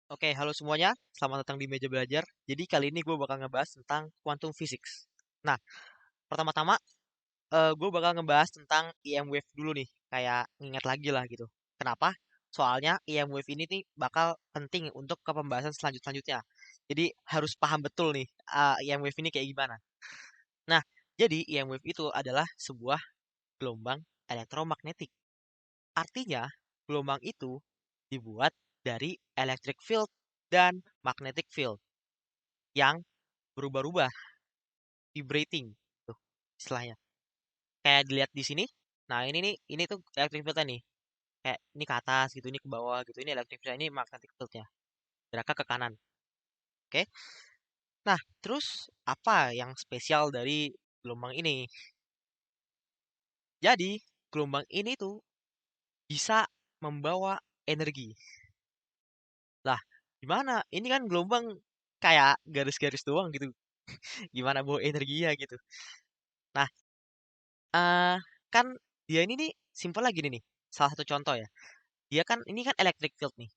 Oke, halo semuanya. Selamat datang di Meja Belajar. Jadi kali ini gue bakal ngebahas tentang quantum physics. Nah, pertama-tama gue bakal ngebahas tentang EM wave dulu nih. Kayak nginget lagi lah gitu. Kenapa? Soalnya EM wave ini nih bakal penting untuk ke pembahasan selanjutnya. Jadi harus paham betul nih EM wave ini kayak gimana. Nah, jadi EM wave itu adalah sebuah gelombang elektromagnetik. Artinya, gelombang itu dibuat dari electric field dan magnetic field yang berubah-ubah, vibrating tuh istilahnya. Kayak dilihat di sini. Nah, ini tuh electric field nih. Kayak ini ke atas gitu, ini ke bawah gitu. Ini electric field, ini magnetic fieldnya. Geraknya ke kanan. Oke. Nah, terus apa yang spesial dari gelombang ini? Jadi, gelombang ini tuh bisa membawa energi. Lah, gimana? Ini kan gelombang kayak garis-garis doang gitu. Gimana bawa energinya gitu. Nah, eh kan dia ini nih simpel lagi nih. Salah satu contoh ya. Dia kan ini kan electric field nih.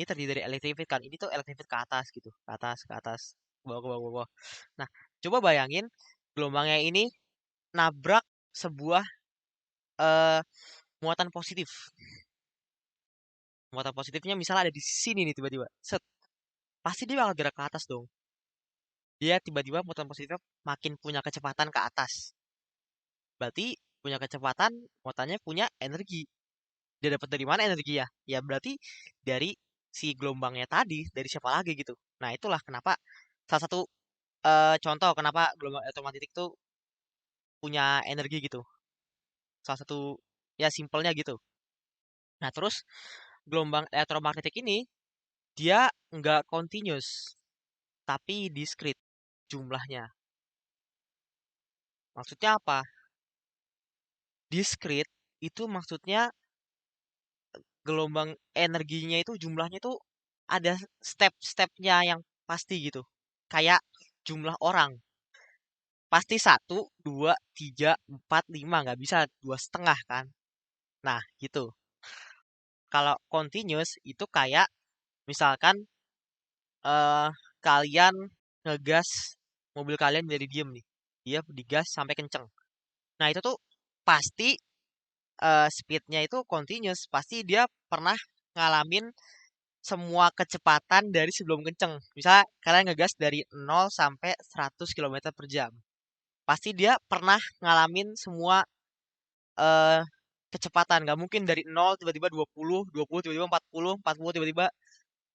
Ini terdiri dari electric field kan. Ini tuh electric field ke atas gitu, ke atas, ke bawah, ke bawah, ke bawah. Nah, coba bayangin gelombangnya ini nabrak sebuah eh muatan positif. Muatan positifnya misalnya ada di sini nih tiba-tiba. Set, pasti dia bakal gerak ke atas dong. Dia tiba-tiba muatan positifnya makin punya kecepatan ke atas. Berarti punya kecepatan, muatannya punya energi. Dia dapat dari mana energi ya? Ya berarti dari si gelombangnya tadi, dari siapa lagi gitu. Nah, itulah kenapa salah satu contoh kenapa gelombang elektromagnetik itu punya energi gitu. Salah satu ya simpelnya gitu. Nah, terus gelombang elektromagnetik ini dia nggak continuous, tapi discrete jumlahnya. Maksudnya apa? Discrete itu maksudnya gelombang energinya itu jumlahnya itu ada step-stepnya yang pasti gitu. Kayak jumlah orang. Pasti satu, dua, tiga, empat, lima. Nggak bisa dua setengah kan. Nah gitu. Kalau continuous itu kayak misalkan eh kalian ngegas mobil kalian dari diem nih. Dia digas sampai kenceng. Nah itu tuh pasti speednya itu continuous. Pasti dia pernah ngalamin semua kecepatan dari sebelum kenceng. Misalnya kalian ngegas dari 0 sampai 100 km per jam. Pasti dia pernah ngalamin semua eh kecepatan. Nggak mungkin dari 0 tiba-tiba 20 tiba-tiba 40 tiba-tiba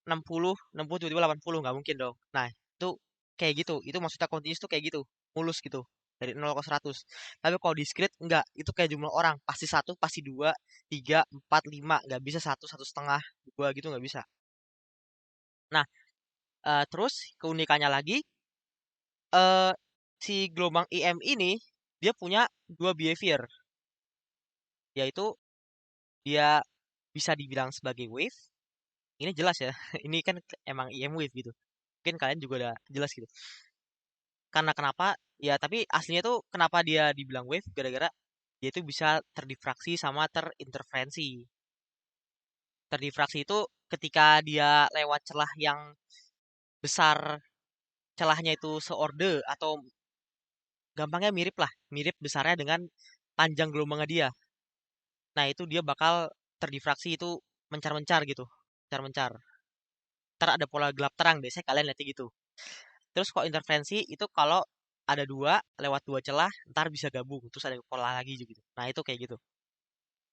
60 tiba-tiba 80. Nggak mungkin dong. Nah, itu kayak gitu. Itu maksudnya continuous tuh kayak gitu. Mulus gitu. Dari 0 ke 100. Tapi kalau discrete, enggak. Itu kayak jumlah orang. Pasti satu, pasti dua, tiga, empat, lima. Nggak bisa satu, satu setengah, dua gitu nggak bisa. Nah, terus keunikannya lagi, eh si gelombang EM ini dia punya dua behavior, yaitu dia bisa dibilang sebagai wave. Ini jelas ya, ini kan emang EM wave gitu. Mungkin kalian juga udah jelas gitu. Karena kenapa? Ya, tapi aslinya tuh kenapa dia dibilang wave? Gara-gara dia itu bisa terdifraksi sama terinterferensi. Terdifraksi itu ketika dia lewat celah yang besar, celahnya itu seorde atau gampangnya mirip lah, mirip besarnya dengan panjang gelombangnya dia. Nah, itu dia bakal terdifraksi itu mencar-mencar gitu. Mencar-mencar. Ntar ada pola gelap terang, biasanya kalian lihatnya gitu. Terus kalau interferensi itu kalau ada dua, lewat dua celah, ntar bisa gabung. Terus ada pola lagi gitu. Nah, itu kayak gitu.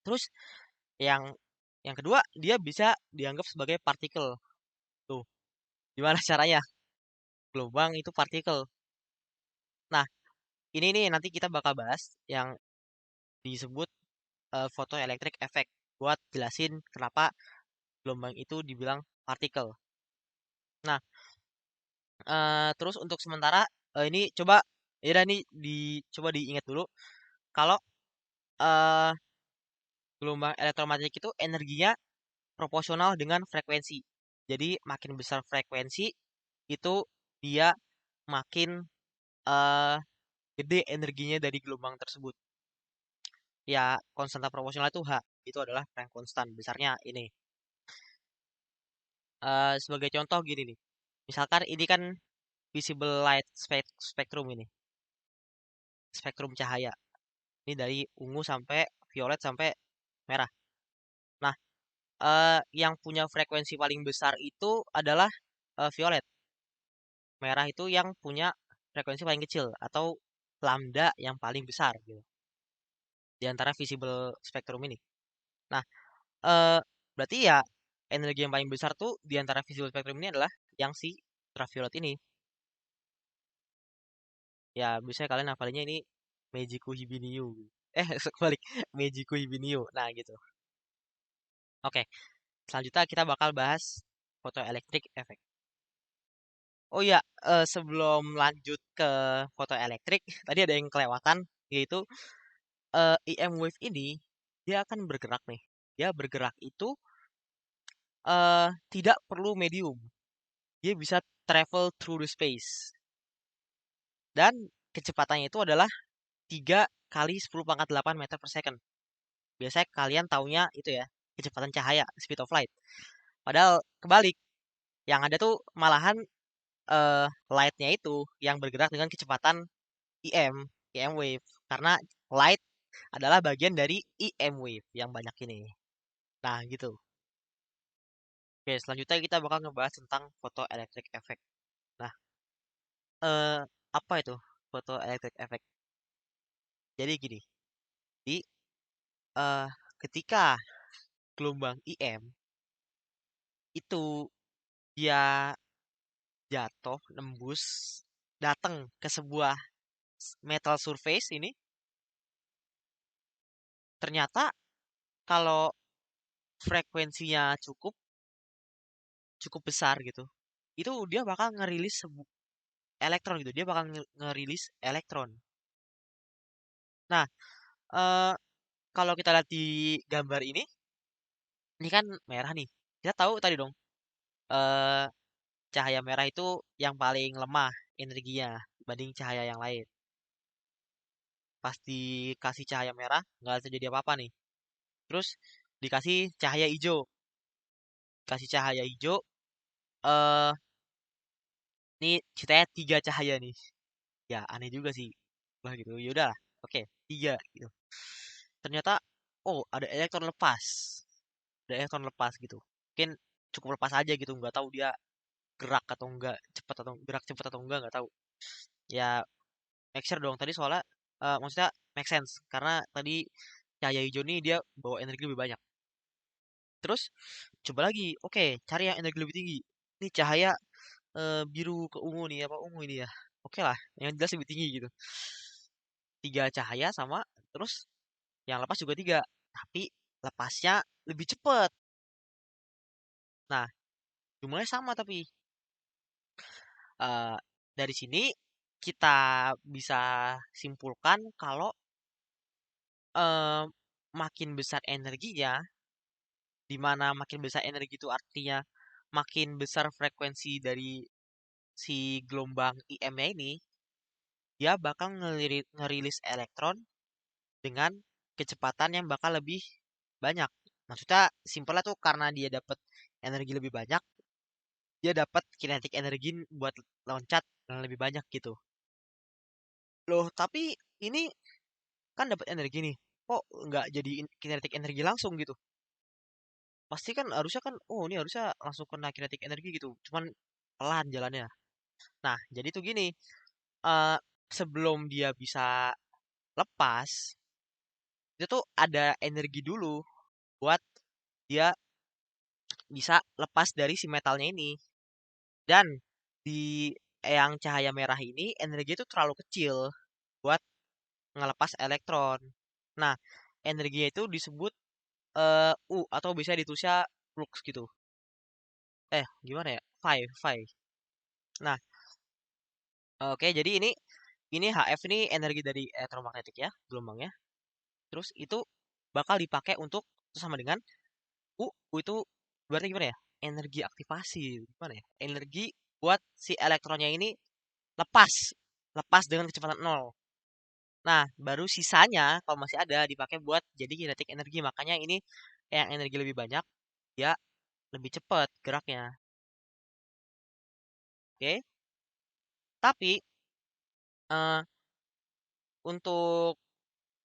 Terus yang yang kedua, dia bisa dianggap sebagai partikel. Tuh, gimana caranya? Gelombang itu partikel. Nah, ini nih nanti kita bakal bahas yang disebut photoelectric effect buat jelasin kenapa gelombang itu dibilang partikel. Nah, terus untuk sementara ini coba ya udah nih coba diingat dulu kalau eh, gelombang elektromagnetik itu energinya proporsional dengan frekuensi. Jadi makin besar frekuensi itu dia makin eh, gede energinya dari gelombang tersebut. Ya konstanta proporsional itu H. Itu adalah Planck konstan besarnya ini. Sebagai contoh gini nih. Misalkan ini kan visible light spectrum ini, spektrum cahaya. Ini dari ungu sampai violet sampai merah. Nah, yang punya frekuensi paling besar itu adalah violet. Merah itu yang punya frekuensi paling kecil atau lambda yang paling besar gitu di antara visible spectrum ini. Nah, eh berarti ya energi yang paling besar tuh di antara visible spectrum ini adalah yang si ultraviolet ini. Ya, biasanya kalian hafalinnya ini Meiji Hibiniu. Kebalik, Meiji Hibiniu. Nah, gitu. Oke, selanjutnya kita bakal bahas photoelectric effect. Oh ya, sebelum lanjut ke photoelektrik, tadi ada yang kelewatan, yaitu EM wave ini dia akan bergerak nih. Dia bergerak itu tidak perlu medium. Dia bisa travel through the space. Dan kecepatannya itu adalah 3 kali 10 pangkat 8 meter per second. Biasanya kalian taunya itu ya, kecepatan cahaya, speed of light. Padahal kebalik, yang ada tuh malahan light-nya itu yang bergerak dengan kecepatan EM wave. Karena light adalah bagian dari EM wave yang banyak ini. Nah, gitu. Oke, selanjutnya kita bakal ngebahas tentang photoelectric effect. Nah, eh apa itu photoelectric effect? Jadi gini, di eh ketika gelombang EM itu dia jatuh, nembus, datang ke sebuah metal surface ini, ternyata kalau frekuensinya cukup cukup besar gitu, itu dia bakal ngerilis elektron gitu, dia bakal ngerilis elektron. Nah, eh kalau kita lihat di gambar ini kan merah nih. Kita tahu tadi dong, eh cahaya merah itu yang paling lemah energinya dibanding cahaya yang lain. Pas dikasih cahaya merah, nggak terjadi apa-apa nih. Terus dikasih cahaya hijau. Kasih cahaya hijau, eh ini ceritanya 3 cahaya nih. Ya aneh juga sih. Wah gitu, yaudah. Oke, 3 gitu. Ternyata, oh ada elektron lepas. Ada elektron lepas gitu. Mungkin cukup lepas aja gitu, nggak tahu dia gerak atau enggak, cepat atau gerak cepat atau enggak, nggak tahu. Ya make sure dong tadi soalnya maksudnya make sense karena tadi cahaya hijau nih dia bawa energi lebih banyak. Terus coba lagi, oke, cari yang energi lebih tinggi. Ini cahaya biru ke ungu nih, apa ungu ini ya. Oke lah, yang jelas lebih tinggi gitu. 3 cahaya sama, terus yang lepas juga 3. Tapi lepasnya lebih cepet. Nah, jumlahnya sama tapi eh, dari sini kita bisa simpulkan kalau eh, makin besar energinya, di mana makin besar energi itu artinya makin besar frekuensi dari si gelombang IM-nya ini, dia bakal ngerilis elektron dengan kecepatan yang bakal lebih banyak. Maksudnya simpelnya tuh karena dia dapat energi lebih banyak, dia dapat kinetic energi buat loncat yang lebih banyak gitu. Loh, tapi ini kan dapat energi nih. Kok nggak jadi kinetic energi langsung gitu? Pasti kan harusnya kan, oh ini harusnya langsung kena kinetic energi gitu. Cuman pelan jalannya. Nah, jadi tuh gini, eh sebelum dia bisa lepas, itu tuh ada energi dulu buat dia bisa lepas dari si metalnya ini. Dan di yang cahaya merah ini energi itu terlalu kecil buat ngelepas elektron. Nah, energinya itu disebut U atau bisa ditulisnya flux gitu. Gimana ya? Phi. Nah, oke, jadi ini HF ini energi dari elektromagnetik ya, gelombangnya. Terus itu bakal dipakai untuk itu sama dengan U itu berarti gimana ya? Energi aktivasi, gimana ya? Energi buat si elektronnya ini lepas, lepas dengan kecepatan nol. Nah, baru sisanya kalau masih ada dipakai buat jadi kinetic energi. Makanya ini yang energi lebih banyak, ya lebih cepat geraknya. Oke. Tapi eh, untuk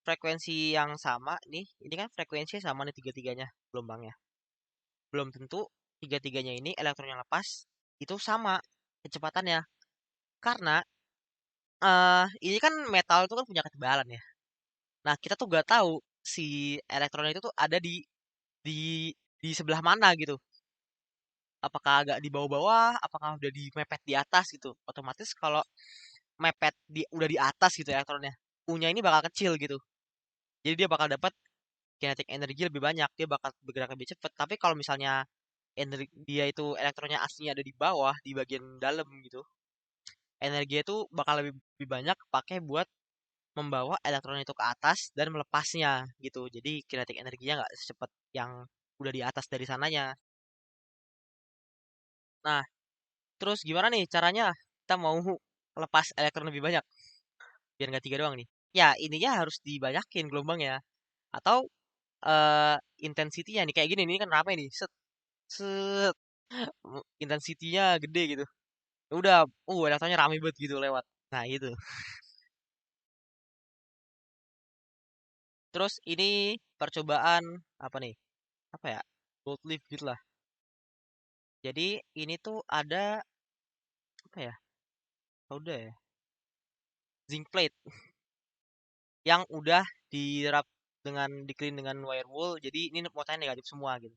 frekuensi yang sama nih, ini kan frekuensinya sama nih tiga-tiganya gelombangnya. Belum tentu tiga-tiganya ini elektron yang lepas itu sama kecepatannya. Karena ini kan metal itu kan punya ketebalan ya. Nah, kita tuh gak tahu si elektron itu tuh ada di di sebelah mana gitu. Apakah agak di bawah-bawah, apakah udah di mepet di atas gitu. Otomatis kalau mepet udah di atas gitu elektronnya, U-nya ini bakal kecil gitu. Jadi dia bakal dapat kinetic energi lebih banyak, dia bakal bergerak lebih cepat. Tapi kalau misalnya energi dia itu elektronnya aslinya ada di bawah, di bagian dalam gitu, energi itu bakal lebih banyak pakai buat membawa elektron itu ke atas dan melepasnya gitu. Jadi kinetic energinya nggak secepat yang udah di atas dari sananya. Nah, terus gimana nih caranya kita mau lepas elektron lebih banyak? Biar nggak tiga doang nih. Ya, ininya harus dibanyakin gelombangnya. Atau eh intensity-nya nih kayak gini ini kan rame nih. Set set intensity-nya gede gitu. Ya udah, elektronnya rame banget gitu lewat. Nah, gitu. Terus ini percobaan apa nih? Apa ya? Gold leaf gitu lah. Jadi ini tuh ada apa ya? Oh, udah ya. Zinc plate yang udah dirap dengan clean dengan wire wool. Jadi ini muatannya negatif semua gitu.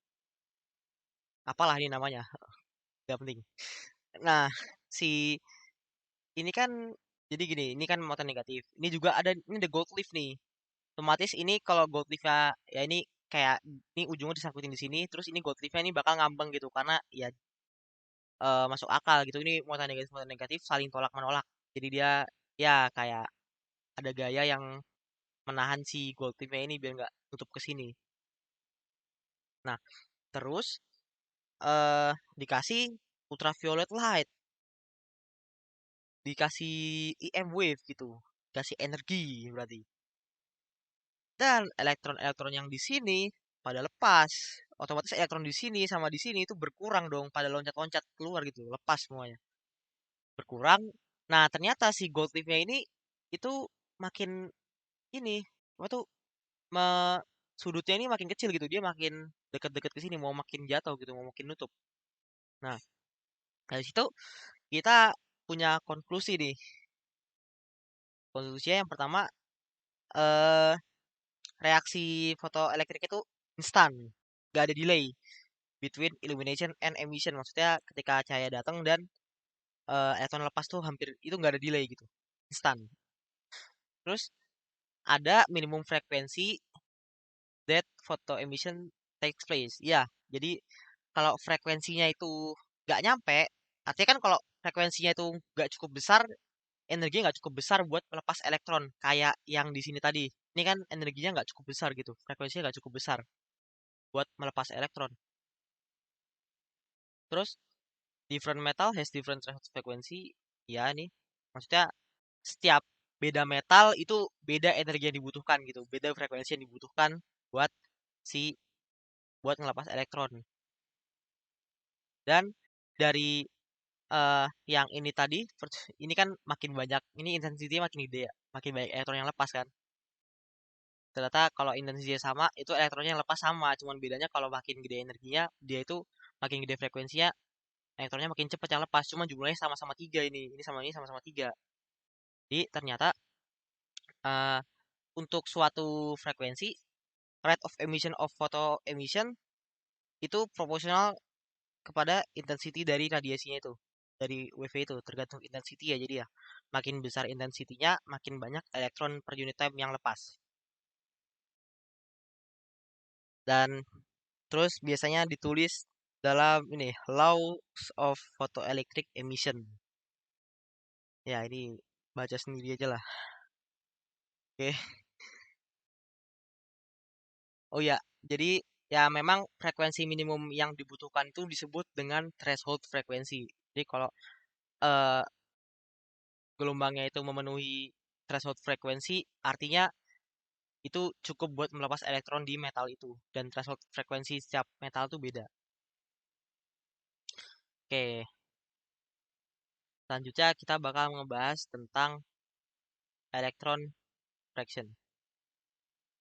Apalah ini namanya? Gak penting. Nah, si ini kan jadi gini, ini kan muatan negatif. Ini juga ada gold leaf nih. Otomatis ini kalau gold leaf-nya ya ini kayak ini ujungnya disangkutin di sini, terus ini gold leaf-nya ini bakal ngambang gitu karena ya masuk akal gitu. Ini muatan negatif saling tolak menolak. Jadi dia ya kayak ada gaya yang menahan si gold leaf-nya ini biar nggak tutup ke sini. Nah, terus eh dikasih ultraviolet light, dikasih EM wave gitu, dikasih energi berarti. Dan elektron-elektron yang di sini pada lepas. Otomatis elektron di sini sama di sini itu berkurang dong pada loncat-loncat keluar gitu, lepas semuanya. Berkurang. Nah, ternyata si gold leaf-nya ini itu makin ini apa tuh sudutnya ini makin kecil gitu. Dia makin deket-deket ke sini mau makin jatuh gitu, mau makin nutup. Nah, dari situ kita punya konklusi nih. Konklusinya yang pertama eh reaksi fotoelektrik itu instan, gak ada delay between illumination and emission. Maksudnya ketika cahaya datang dan elektron lepas tuh hampir itu nggak ada delay gitu, instan. Terus ada minimum frekuensi that photo emission takes place. Ya, jadi kalau frekuensinya itu nggak nyampe, artinya kan kalau frekuensinya itu nggak cukup besar, energi nggak cukup besar buat melepas elektron kayak yang di sini tadi. Ini kan energinya nggak cukup besar gitu, frekuensinya nggak cukup besar buat melepas elektron. Terus different metal has different threshold frequency. Ya nih, maksudnya setiap beda metal itu beda energi yang dibutuhkan gitu, beda frekuensi yang dibutuhkan buat si buat ngelepas elektron. Dan dari yang ini tadi, ini kan makin banyak, ini intensity makin gede ya, makin banyak elektron yang lepas kan. Ternyata kalau intensitasnya sama, itu elektronnya yang lepas sama, cuman bedanya kalau makin gede energinya, dia itu makin gede frekuensinya, elektronnya makin cepat yang lepas. Cuma jumlahnya sama-sama tiga ini sama-sama tiga. Jadi ternyata eh, untuk suatu frekuensi, rate of emission of photo emission itu proporsional kepada intensity dari radiasinya itu, dari UV itu, tergantung intensity ya. Jadi ya, makin besar intensitinya, makin banyak elektron per unit time yang lepas. Dan terus biasanya ditulis dalam ini laws of photoelectric emission. Ya, ini baca sendiri aja lah. Oke. Oh ya, jadi ya memang frekuensi minimum yang dibutuhkan itu disebut dengan threshold frekuensi. Jadi kalau eh, gelombangnya itu memenuhi threshold frekuensi, artinya itu cukup buat melepas elektron di metal itu. Dan threshold frekuensi setiap metal itu beda. Oke, Selanjutnya kita bakal ngebahas tentang electron fraction.